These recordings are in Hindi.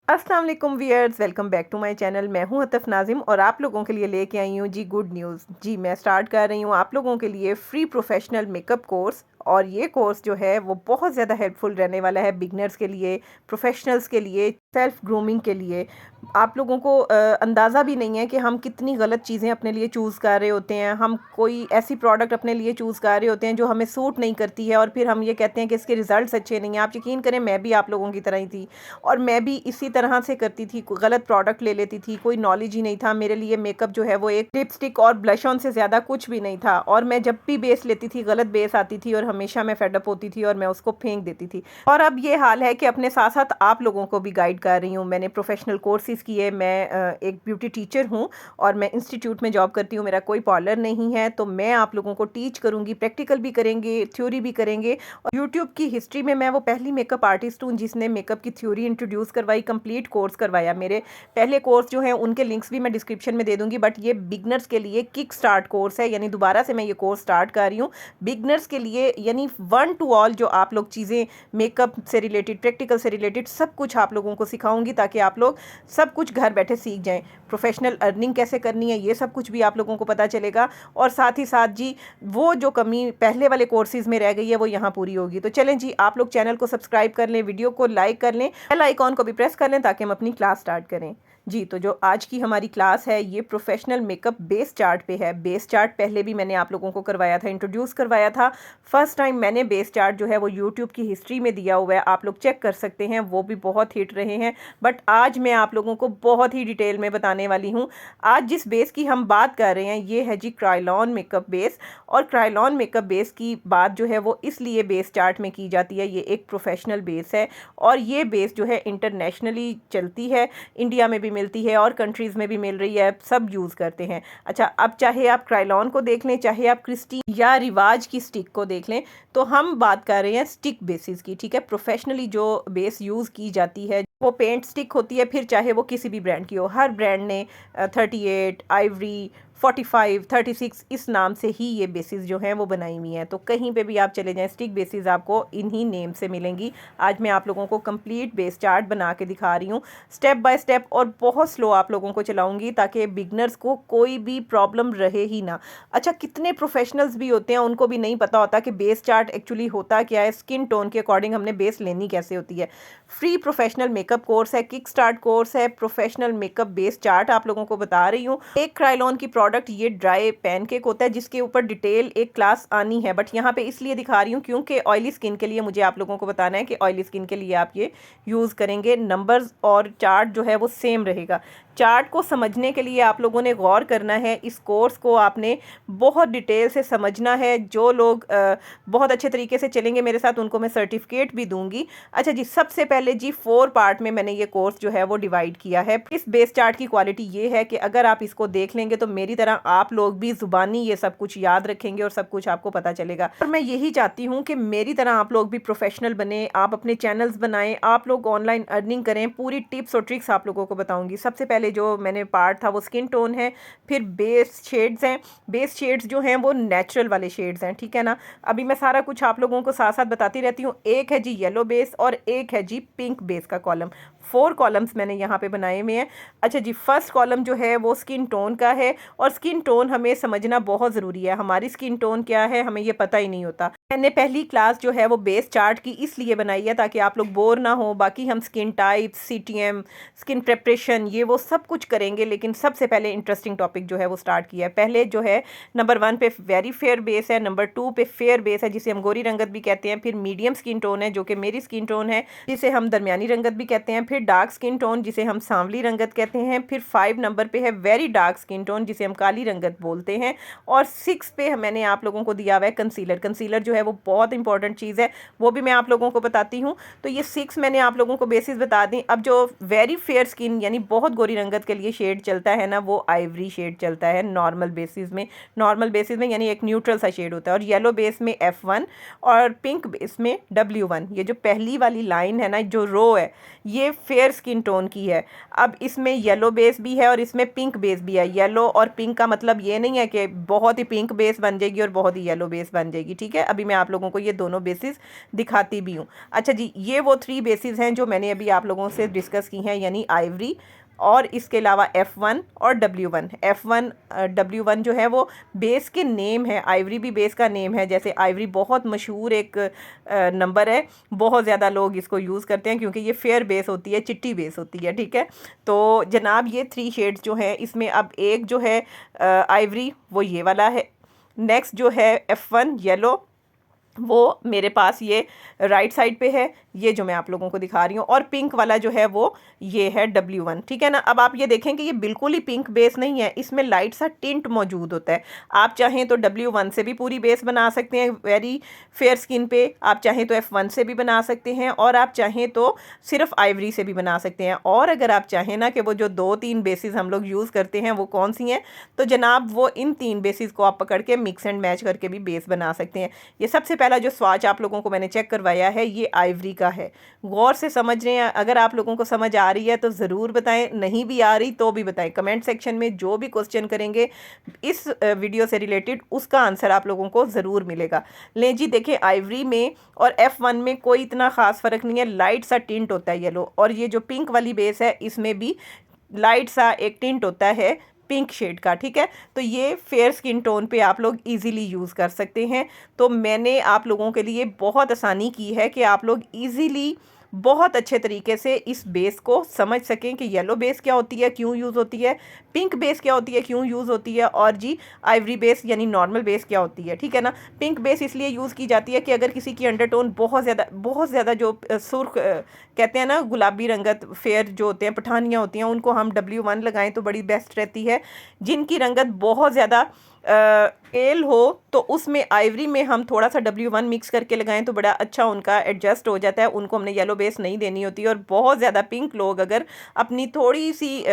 अस्सलाम वालेकुम viewers, welcome back to my channel. मैं हूं अतफ नाजिम और आप लोगों के लिए लेके आई हूं जी गुड न्यूज़। जी मैं स्टार्ट कर रही हूं आप लोगों के लिए फ्री प्रोफेशनल मेकअप कोर्स। और ये कोर्स जो है वो बहुत ज़्यादा हेल्पफुल रहने वाला है बिगनर्स के लिए, प्रोफेशनल्स के लिए, सेल्फ ग्रूमिंग के लिए। आप लोगों को अंदाज़ा भी नहीं है कि हम कितनी गलत चीज़ें अपने लिए चूज़ कर रहे होते हैं। हम कोई ऐसी प्रोडक्ट अपने लिए चूज़ कर रहे होते हैं जो हमें सूट नहीं करती है और फिर हम ये कहते हैं कि इसके रिज़ल्ट्स अच्छे नहीं हैं। आप यकीन करें, मैं भी आप लोगों की तरह ही थी और मैं भी इसी तरह से करती थी, गलत प्रोडक्ट ले लेती थी। कोई नॉलेज ही नहीं था मेरे लिए। मेकअप जो है वो एक लिपस्टिक और ब्लश ऑन से ज़्यादा कुछ भी नहीं था। और मैं जब भी बेस लेती थी गलत बेस आती थी और हमेशा मैं फेडअप होती थी और मैं उसको फेंक देती थी। और अब ये हाल है कि अपने साथ साथ आप लोगों को भी गाइड कर रही हूँ। मैंने प्रोफेशनल कोर्सेज़ किए। मैं एक ब्यूटी टीचर हूँ और मैं इंस्टीट्यूट में जॉब करती हूँ। मेरा कोई पार्लर नहीं है, तो मैं आप लोगों को टीच करूँगी। प्रैक्टिकल भी करेंगे, थ्योरी भी करेंगे। और यूट्यूब की हिस्ट्री में मैं वो पहली मेकअप आर्टिस्ट हूँ जिसने मेकअप की थ्योरी इंट्रोड्यूस करवाई, कंप्लीट कोर्स करवाया। मेरे पहले कोर्स जो हैं उनके लिंक्स भी मैं डिस्क्रिप्शन में दे दूँगी, बट ये बिगनर्स के लिए किक स्टार्ट कोर्स है, यानी दोबारा से मैं ये कोर्स स्टार्ट कर रही हूँ बिगनर्स के लिए। यानी 1 to ऑल जो आप लोग चीज़ें मेकअप से रिलेटेड, प्रैक्टिकल से रिलेटेड सब कुछ आप लोगों को सिखाऊंगी ताकि आप लोग सब कुछ घर बैठे सीख जाएं। प्रोफेशनल अर्निंग कैसे करनी है ये सब कुछ भी आप लोगों को पता चलेगा। और साथ ही साथ जी वो जो कमी पहले वाले कोर्सेज़ में रह गई है वो यहाँ पूरी होगी। तो चलें जी, आप लोग चैनल को सब्सक्राइब कर लें, वीडियो को लाइक कर लें, बेल आइकॉन को भी प्रेस कर लें ताकि हम अपनी क्लास स्टार्ट करें। जी तो जो आज की हमारी क्लास है ये प्रोफेशनल मेकअप बेस चार्ट पे है। बेस चार्ट पहले भी मैंने आप लोगों को करवाया था, इंट्रोड्यूस करवाया था। फर्स्ट टाइम मैंने बेस चार्ट जो है वो यूट्यूब की हिस्ट्री में दिया हुआ है, आप लोग चेक कर सकते हैं, वो भी बहुत हिट रहे हैं। बट आज मैं आप लोगों को बहुत ही डिटेल में बताने वाली हूँ। आज जिस बेस की हम बात कर रहे हैं ये है जी क्रायोलॉन मेकअप बेस। और क्रायोलॉन मेकअप बेस की बात जो है वो इसलिए बेस चार्ट में की जाती है, ये एक प्रोफेशनल बेस है और ये बेस जो है इंटरनेशनली चलती है, इंडिया में भी मिलती है और कंट्रीज़ में भी मिल रही है, सब यूज़ करते हैं। अच्छा, अब चाहे आप क्रायोलॉन को देख लें, चाहे आप क्रिस्टी या रिवाज की स्टिक को देख लें, तो हम बात कर रहे हैं स्टिक बेसिस की। ठीक है, प्रोफेशनली जो बेस यूज़ की जाती है वो पेंट स्टिक होती है, फिर चाहे वो किसी भी ब्रांड की हो। हर ब्रांड ने 38, आइवरी, 45, 36 इस नाम से ही ये बेसिस जो हैं वो बनाई हुई हैं। तो कहीं पे भी आप चले जाएं स्टिक बेसिस आपको इन्हीं नेम से मिलेंगी। आज मैं आप लोगों को कंप्लीट बेस चार्ट बना के दिखा रही हूँ स्टेप बाय स्टेप, और बहुत स्लो आप लोगों को चलाऊंगी ताकि बिगनर्स को कोई भी प्रॉब्लम रहे ही ना। अच्छा, कितने प्रोफेशनल्स भी होते हैं उनको भी नहीं पता होता कि बेस चार्ट एक्चुअली होता क्या है, स्किन टोन के अकॉर्डिंग हमने बेस लेनी कैसे होती है। फ्री प्रोफेशनल मेकअप कोर्स है, किक स्टार्ट कोर्स है, प्रोफेशनल मेकअप बेस चार्ट आप लोगों को बता रही हूँ। एक क्रायोलॉन की प्रोडक्ट ये ड्राई पैनकेक होता है जिसके ऊपर डिटेल एक क्लास आनी है, बट यहाँ पे इसलिए दिखा रही हूँ क्योंकि ऑयली स्किन के लिए मुझे आप लोगों को बताना है कि ऑयली स्किन के लिए आप ये यूज़ करेंगे। नंबर्स और चार्ट जो है वो सेम रहेगा। चार्ट को समझने के लिए आप लोगों ने गौर करना है, इस कोर्स को आपने बहुत डिटेल से समझना है। जो लोग बहुत अच्छे तरीके से चलेंगे मेरे साथ उनको मैं सर्टिफिकेट भी दूंगी। अच्छा जी, सबसे पहले जी 4 पार्ट में मैंने ये कोर्स जो है वो डिवाइड किया है। इस बेस चार्ट की क्वालिटी ये है कि अगर आप इसको देख लेंगे तो मेरी तरह आप लोग भी ज़ुबानी ये सब कुछ याद रखेंगे और सब कुछ आपको पता चलेगा। और मैं यही चाहती हूँ कि मेरी तरह आप लोग भी प्रोफेशनल बने, आप अपने चैनल्स बनाएं, आप लोग ऑनलाइन अर्निंग करें। पूरी टिप्स और ट्रिक्स आप लोगों को बताऊंगी। सबसे पहले जो मैंने पार्ट था वो स्किन टोन है, फिर बेस शेड्स हैं। बेस शेड्स जो हैं वो नेचुरल वाले शेड्स हैं, ठीक है ना। अभी मैं सारा कुछ आप लोगों को साथ साथ बताती रहती हूँ। एक है जी येलो बेस और एक है जी पिंक बेस का कॉलम। 4 कॉलम्स मैंने यहाँ पे बनाए हुए हैं। अच्छा जी, फर्स्ट कॉलम जो है वो स्किन टोन का है और स्किन टोन हमें समझना बहुत ज़रूरी है। हमारी स्किन टोन क्या है हमें ये पता ही नहीं होता। मैंने पहली क्लास जो है वो बेस चार्ट की इसलिए बनाई है ताकि आप लोग बोर ना हो। बाकी हम skin type, CTM, skin preparation, ये वो सब कुछ करेंगे, लेकिन सबसे पहले इंटरेस्टिंग टॉपिक जो है वो स्टार्ट किया है। पहले जो है नंबर 1 पे वेरी फेयर बेस है, नंबर 2 पे फेयर बेस है जिसे हम गोरी रंगत भी कहते हैं, फिर मीडियम स्किन टोन है जो कि मेरी स्किन टोन है जिसे हम दरमियानी रंगत भी कहते हैं, फिर डार्क स्किन टोन जिसे हम सांवली रंगत कहते हैं, फिर 5 नंबर पे है वेरी डार्क स्किन टोन जिसे हम काली रंगत बोलते हैं, और 6 पे मैंने आप लोगों को दिया हुआ है कंसीलर। कंसीलर जो है वो बहुत इंपॉर्टेंट चीज़ है, वो भी मैं आप लोगों को बताती हूँ। तो ये 6 मैंने आप लोगों को बेसिस बता दी। अब जो वेरी फेयर स्किन यानी बहुत गोरी रंगत के लिए शेड चलता है ना, वो आइवरी शेड चलता है नॉर्मल बेसिस में। नॉर्मल बेसिस में यानी एक न्यूट्रल सा शेड होता है। और येलो बेस में F1 और पिंक बेस में W1। ये जो पहली वाली लाइन है ना, जो रो है, ये फेयर स्किन टोन की है। अब इसमें येलो बेस भी है और इसमें पिंक बेस भी है। येलो और पिंक का मतलब ये नहीं है कि बहुत ही पिंक बेस बन जाएगी और बहुत ही येलो बेस बन जाएगी, ठीक है। अभी मैं आप लोगों को ये दोनों बेसिस दिखाती भी हूँ। अच्छा जी, ये वो 3 बेसिस हैं जो मैंने अभी आप लोगों से डिस्कस की हैं, यानी आइवरी और इसके अलावा F1 और W1। F1 W1 जो है वो बेस के नेम है, आइवरी भी बेस का नेम है। जैसे आइवरी बहुत मशहूर एक नंबर है, बहुत ज़्यादा लोग इसको यूज़ करते हैं क्योंकि ये फेयर बेस होती है, चिट्टी बेस होती है, ठीक है। तो जनाब ये 3 शेड्स जो हैं इसमें अब एक जो है आइवरी वो ये वाला है। नेक्स्ट जो है F1 येलो, वो मेरे पास ये राइट साइड पे है, ये जो मैं आप लोगों को दिखा रही हूँ। और पिंक वाला जो है वो ये है W1, ठीक है ना। अब आप ये देखें कि ये बिल्कुल ही पिंक बेस नहीं है, इसमें लाइट सा टिंट मौजूद होता है। आप चाहें तो W1 से भी पूरी बेस बना सकते हैं वेरी फेयर स्किन पे, आप चाहें तो F1 से भी बना सकते हैं, और आप चाहें तो सिर्फ आइवरी से भी बना सकते हैं। और अगर आप चाहें ना कि वो जो 2-3 बेसिस हम लोग यूज़ करते हैं वो कौन सी हैं, तो जनाब वो इन 3 बेसिस को आप पकड़ के मिक्स एंड मैच करके भी बेस बना सकते हैं। ये सबसे पहला जो स्वाच आप लोगों को मैंने चेक करवाया है ये आइवरी का है। गौर से समझ रहे हैं, अगर आप लोगों को समझ आ रही है तो ज़रूर बताएं, नहीं भी आ रही तो भी बताएं। कमेंट सेक्शन में जो भी क्वेश्चन करेंगे इस वीडियो से रिलेटेड उसका आंसर आप लोगों को ज़रूर मिलेगा। लें जी, देखें आइवरी में और F1 में कोई इतना ख़ास फ़र्क नहीं है, लाइट सा टिंट होता है येलो। और ये जो पिंक वाली बेस है इसमें भी लाइट सा एक टिंट होता है पिंक शेड का, ठीक है। तो ये फेयर स्किन टोन पे आप लोग इजीली यूज़ कर सकते हैं। तो मैंने आप लोगों के लिए बहुत आसानी की है कि आप लोग इजीली बहुत अच्छे तरीके से इस बेस को समझ सकें कि येलो बेस क्या होती है, क्यों यूज़ होती है, पिंक बेस क्या होती है, क्यों यूज़ होती है, और जी आइवरी बेस यानी नॉर्मल बेस क्या होती है, ठीक है ना। पिंक बेस इसलिए यूज़ की जाती है कि अगर किसी की अंडरटोन बहुत ज़्यादा जो सुर्ख कहते हैं ना, गुलाबी रंगत फेयर जो होते हैं, पठानियाँ होती हैं, उनको हम W1 लगाएं तो बड़ी बेस्ट रहती है। जिनकी रंगत बहुत ज़्यादा एल हो तो उसमें आइवरी में हम थोड़ा सा W1 मिक्स करके लगाएं तो बड़ा अच्छा उनका एडजस्ट हो जाता है। उनको हमने येलो बेस नहीं देनी होती। और बहुत ज़्यादा पिंक लोग अगर अपनी थोड़ी सी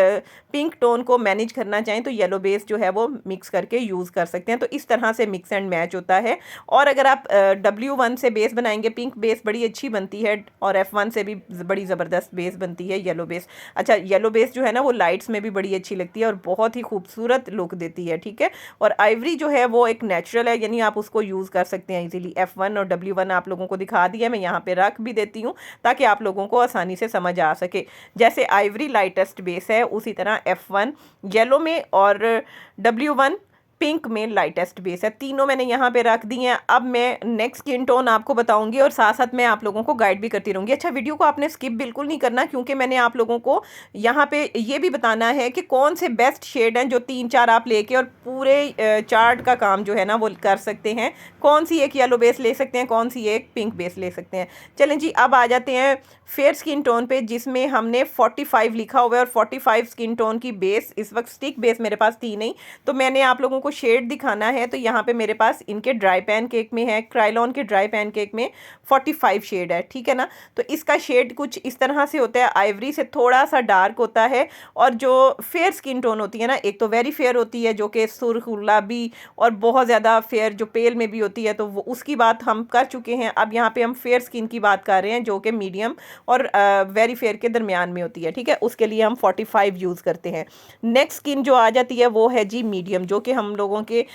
पिंक टोन को मैनेज करना चाहें तो येलो बेस जो है वो मिक्स करके यूज़ कर सकते हैं। तो इस तरह से मिक्स एंड मैच होता है। और अगर आप W1 से बेस बनाएंगे, पिंक बेस बड़ी अच्छी बनती है, और F1 से भी बड़ी ज़बरदस्त बेस बनती है येलो बेस। अच्छा, येलो बेस जो है ना वो लाइट्स में भी बड़ी अच्छी लगती है और बहुत ही खूबसूरत लुक देती है, ठीक है। और आइवरी जो है वो एक नेचुरल है, यानी आप उसको यूज़ कर सकते हैं इजीली। F1 और W1 आप लोगों को दिखा दिया, मैं यहाँ पे रख भी देती हूँ ताकि आप लोगों को आसानी से समझ आ सके। जैसे आइवरी लाइटेस्ट बेस है उसी तरह F1 येलो में और W1 पिंक में लाइटेस्ट बेस है। तीनों मैंने यहाँ पे रख दी हैं। अब मैं नेक्स्ट स्किन टोन आपको बताऊंगी और साथ साथ मैं आप लोगों को गाइड भी करती रहूँगी। अच्छा, वीडियो को आपने स्किप बिल्कुल नहीं करना क्योंकि मैंने आप लोगों को यहाँ पे ये भी बताना है कि कौन से बेस्ट शेड हैं जो 3-4 आप लेके और पूरे चार्ट का काम जो है ना वो कर सकते हैं। कौन सी एक येलो बेस ले सकते हैं, कौन सी एक पिंक बेस ले सकते हैं। चलें जी, अब आ जाते हैं फेयर स्किन टोन पे जिसमें हमने 45 लिखा हुआ है। और 45 स्किन टोन की बेस इस वक्त स्टिक बेस मेरे पास थी नहीं, तो मैंने आप लोगों को शेड दिखाना है। तो यहाँ पे मेरे पास इनके ड्राई पैन केक में है, क्राइलॉन के ड्राई पैन केक में 45 शेड है, ठीक है ना। तो इसका शेड कुछ इस तरह से होता है, आइवरी से थोड़ा सा डार्क होता है। और जो फेयर स्किन टोन होती है ना, एक तो वेरी फेयर होती है जो कि सुर्ख गुलाबी, और बहुत ज़्यादा फेयर जो पेल में भी होती है, तो वो उसकी बात हम कर चुके हैं। अब यहाँ पे हम फेयर स्किन की बात कर रहे हैं जो कि मीडियम और वेरी फेयर के दरमियान में होती है, ठीक है। उसके लिए हम 45 यूज़ करते हैं। नेक्स्ट स्किन जो आ जाती है वो है जी मीडियम, जो कि हम लोगों के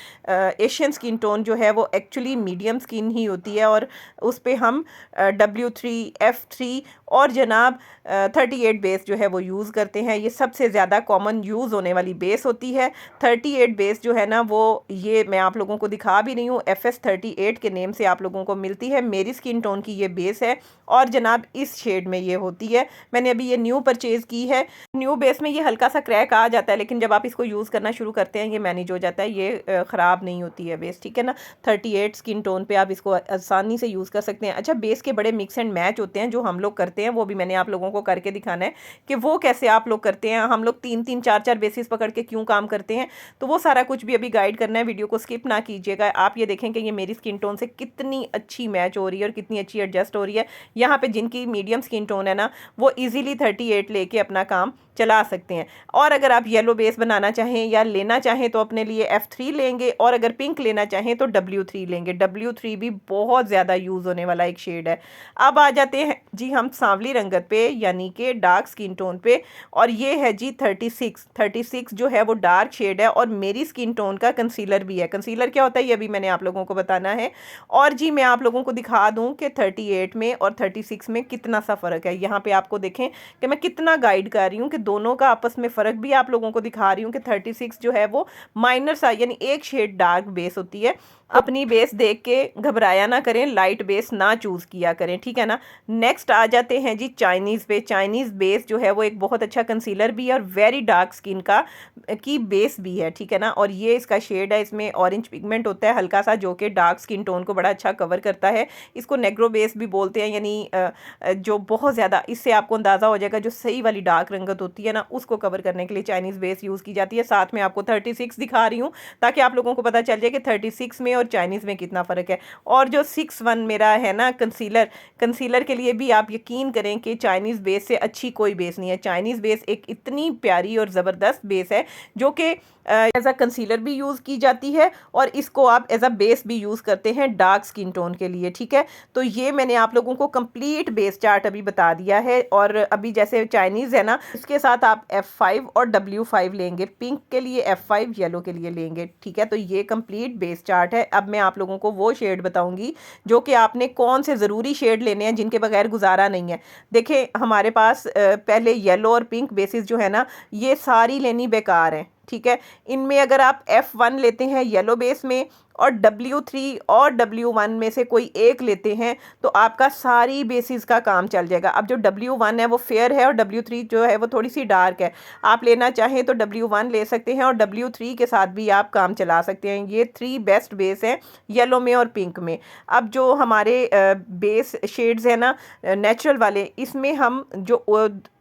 एशियन स्किन टोन जो है वो एक्चुअली मीडियम स्किन ही होती है। और उस पर हम W3 F3 और जनाब 38 बेस जो है वो यूज़ करते हैं। ये सबसे ज़्यादा कॉमन यूज़ होने वाली बेस होती है। 38 बेस जो है ना वो ये मैं आप लोगों को दिखा भी रही हूँ, FS38 के नेम से आप लोगों को मिलती है। मेरी स्किन टोन की ये बेस है और जनाब इस शेड में ये होती है। मैंने अभी ये न्यू परचेज़ की है। न्यू बेस में ये हल्का सा क्रैक आ जाता है, लेकिन जब आप इसको यूज़ करना शुरू करते हैं ये मैनेज हो जाता है, ये ख़राब नहीं होती है बेस, ठीक है ना। 38 स्किन टोन पे आप इसको आसानी से यूज़ कर सकते हैं। अच्छा, बेस के बड़े मिक्स एंड मैच होते हैं जो हम लोग करते हैं, वो भी मैंने आप लोगों को करके दिखाना है कि वो कैसे आप लोग करते हैं। हम लोग 3-3 4-4 बेसिस पकड़ के क्यों काम करते हैं, तो वो सारा कुछ भी अभी गाइड करना है। वीडियो को स्किप ना कीजिएगा। आप ये देखें कि ये मेरी स्किन टोन से कितनी अच्छी मैच हो रही है और कितनी अच्छी एडजस्ट हो रही है। यहाँ पे जिनकी मीडियम स्किन टोन है ना वो ईजिली 38 लेके अपना काम चला सकते हैं। और अगर आप येलो बेस बनाना चाहें या लेना चाहें तो अपने लिए F3 लेंगे, और अगर पिंक लेना चाहें तो W3 लेंगे। W3 भी बहुत ज़्यादा यूज़ होने वाला एक शेड है। अब आ जाते हैं जी हम सांवली रंगत पे, यानी कि डार्क स्किन टोन पे, और ये है जी 36 जो है वो डार्क शेड है, और मेरी स्किन टोन का कंसीलर भी है। कंसीलर क्या होता है ये अभी मैंने आप लोगों को बताना है। और जी मैं आप लोगों को दिखा दूं कि 38 में और 36 में कितना सा फ़र्क है। यहाँ पे आपको देखें कि मैं कितना गाइड कर रही हूँ कि दोनों का आपस में फ़र्क भी आप लोगों को दिखा रही हूँ कि 36 जो है वो माइनर सा यानी एक शेड डार्क बेस होती है। अपनी बेस देख के घबराया ना करें, लाइट बेस ना चूज़ किया करें, ठीक है ना। नेक्स्ट आ जाते हैं जी चाइनीज़ पे। चाइनीज़ बेस जो है वो एक बहुत अच्छा कंसीलर भी है और वेरी डार्क स्किन का की बेस भी है, ठीक है ना। और ये इसका शेड है, इसमें ऑरेंज पिगमेंट होता है हल्का सा, जो कि डार्क स्किन टोन को बड़ा अच्छा कवर करता है। इसको नेग्रो बेस भी बोलते हैं, यानी जो बहुत ज़्यादा, इससे आपको अंदाज़ा हो जाएगा जो सही वाली डार्क रंगत होती है ना, उसको कवर करने के लिए चाइनीज़ बेस यूज़ की जाती है। साथ में आपको 36 दिखा रही हूँ ताकि आप लोगों को पता चल जाए कि 36 में और चाइनीज़ में कितना फ़र्क है। और जो 61 मेरा है ना कंसीलर के लिए भी आप यकीन करें कि चाइनीज़ बेस से अच्छी कोई बेस नहीं है। चाइनीज़ बेस एक इतनी प्यारी और ज़बरदस्त बेस है जो कि एज अ कंसीलर भी यूज़ की जाती है, और इसको आप एज अ बेस भी यूज़ करते हैं डार्क स्किन टोन के लिए, ठीक है। तो ये मैंने आप लोगों को कंप्लीट बेस चार्ट अभी बता दिया है। और अभी जैसे चाइनीज़ है ना, इसके साथ आप F5 और W5 लेंगे, पिंक के लिए F5, येलो के लिए लेंगे, ठीक है। तो ये कंप्लीट बेस चार्ट है। अब मैं आप लोगों को वो शेड बताऊंगी जो कि आपने कौन से ज़रूरी शेड लेने हैं, जिनके बगैर गुजारा नहीं है। देखें हमारे पास पहले येलो और पिंक बेसिस जो है ना, ये सारी लेनी बेकार है, ठीक है। इनमें अगर आप F1 लेते हैं येलो बेस में और W3 और W1 में से कोई एक लेते हैं तो आपका सारी बेसिस का काम चल जाएगा। अब जो W1 है वो फेयर है और W3 जो है वो थोड़ी सी डार्क है। आप लेना चाहें तो W1 ले सकते हैं और W3 के साथ भी आप काम चला सकते हैं। ये 3 बेस्ट बेस हैं येलो में और पिंक में। अब जो हमारे बेस शेड्स हैं ना नेचुरल वाले, इसमें हम जो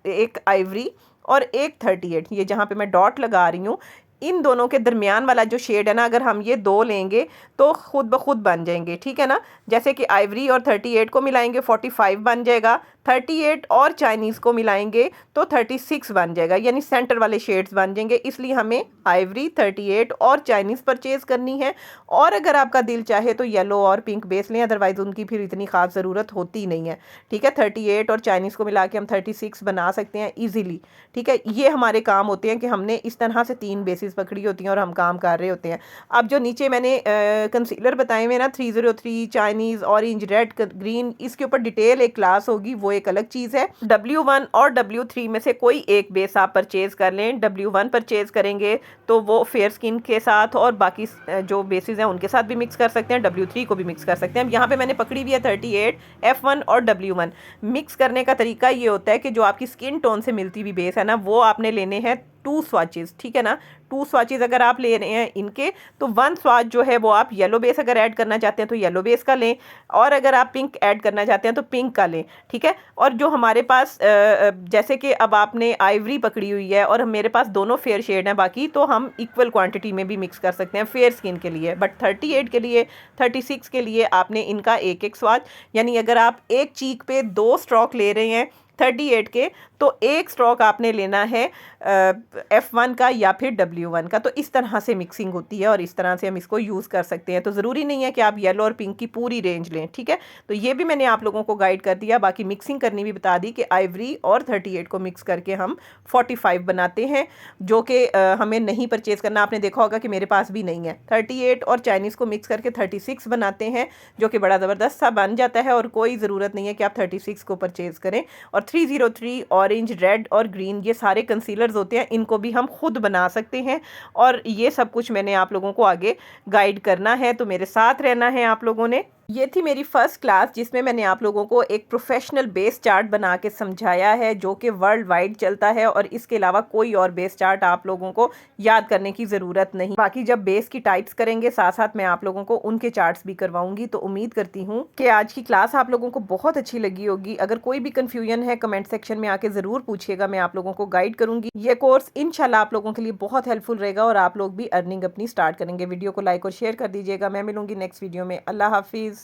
एक आइवरी और एक 38, ये जहाँ पे मैं डॉट लगा रही हूँ, इन दोनों के दरमियान वाला जो शेड है ना, अगर हम ये दो लेंगे तो खुद ब खुद बन जाएंगे, ठीक है ना। जैसे कि आइवरी और 38 को मिलाएंगे 45 बन जाएगा, 38 और चाइनीज़ को मिलाएंगे तो 36 बन जाएगा, यानी सेंटर वाले शेड्स बन जाएंगे। इसलिए हमें आइवरी, 38 और चाइनीज़ परचेज़ करनी है। और अगर आपका दिल चाहे तो येलो और पिंक बेस लें, अदरवाइज़ उनकी फिर इतनी ख़ास ज़रूरत होती नहीं है, ठीक है। 38 और चाइनीज़ को मिला के हम 36 बना सकते हैं ईजीली, ठीक है। ये हमारे काम होते हैं कि हमने इस तरह से 3 बेसिस पकड़ी होती हैं और हम काम कर रहे होते हैं। अब जो नीचे मैंने कंसीलर बताए हुए ना 303, चाइनीज़, ऑरेंज, रेड, ग्रीन, इसके ऊपर डिटेल एक क्लास होगी, वो एक अलग चीज़ है। W1 और W3 में से कोई एक बेस आप परचेज़ कर लें। W1 परचेज़ करेंगे तो वो फेयर स्किन के साथ और बाकी जो बेसिस हैं उनके साथ भी मिक्स कर सकते हैं, W3 को भी मिक्स कर सकते हैं। यहाँ पे मैंने पकड़ी हुई है 38, F1 और W1। मिक्स करने का तरीका ये होता है कि जो आपकी स्किन टोन से मिलती हुई बेस है ना, वो आपने लेने हैं 2 स्वाचेस, ठीक है ना। 2 स्वाचेस अगर आप ले रहे हैं इनके, तो 1 स्वाच जो है वो आप येलो बेस अगर ऐड करना चाहते हैं तो येलो बेस का लें, और अगर आप पिंक ऐड करना चाहते हैं तो पिंक का लें, ठीक है। और जो हमारे पास जैसे कि अब आपने आइवरी पकड़ी हुई है और मेरे पास दोनों फेयर शेड हैं बाकी, तो हम इक्वल क्वांटिटी में भी मिक्स कर सकते हैं फेयर स्किन के लिए। बट 38 के लिए, 36 के लिए आपने इनका एक एक स्वाच, यानी अगर आप एक चीक पे 2 स्ट्रोक ले रहे हैं 38 के, तो एक स्ट्रोक आपने लेना है F1 का या फिर W1 का। तो इस तरह से मिक्सिंग होती है और इस तरह से हम इसको यूज़ कर सकते हैं। तो ज़रूरी नहीं है कि आप येलो और पिंक की पूरी रेंज लें, ठीक है। तो ये भी मैंने आप लोगों को गाइड कर दिया। बाकी मिक्सिंग करनी भी बता दी कि आइवरी और 38 को मिक्स करके हम 45 बनाते हैं, जो कि हमें नहीं परचेज़ करना। आपने देखा होगा कि मेरे पास भी नहीं है। 38 और चाइनीज़ को मिक्स करके 36 बनाते हैं, जो कि बड़ा ज़बरदस्त सा बन जाता है और कोई ज़रूरत नहीं है कि आप 36 को परचेज़ करें। और 303, ऑरेंज, रेड और ग्रीन, ये सारे कंसीलर्स होते हैं, इनको भी हम खुद बना सकते हैं। और ये सब कुछ मैंने आप लोगों को आगे गाइड करना है, तो मेरे साथ रहना है आप लोगों ने। ये थी मेरी फर्स्ट क्लास जिसमें मैंने आप लोगों को एक प्रोफेशनल बेस चार्ट बना के समझाया है, जो कि वर्ल्ड वाइड चलता है, और इसके अलावा कोई और बेस चार्ट आप लोगों को याद करने की ज़रूरत नहीं। बाकी जब बेस की टाइप्स करेंगे साथ साथ मैं आप लोगों को उनके चार्ट्स भी करवाऊंगी। तो उम्मीद करती हूँ कि आज की क्लास आप लोगों को बहुत अच्छी लगी होगी। अगर कोई भी कन्फ्यूजन है कमेंट सेक्शन में आके ज़रूर पूछिएगा, मैं आप लोगों को गाइड करूँगी। ये कोर्स इंशाल्लाह आप लोगों के लिए बहुत हेल्पफुल रहेगा और आप लोग भी अर्निंग अपनी स्टार्ट करेंगे। वीडियो को लाइक और शेयर कर दीजिएगा। मैं मिलूंगी नेक्स्ट वीडियो में। अल्लाह हाफिज़।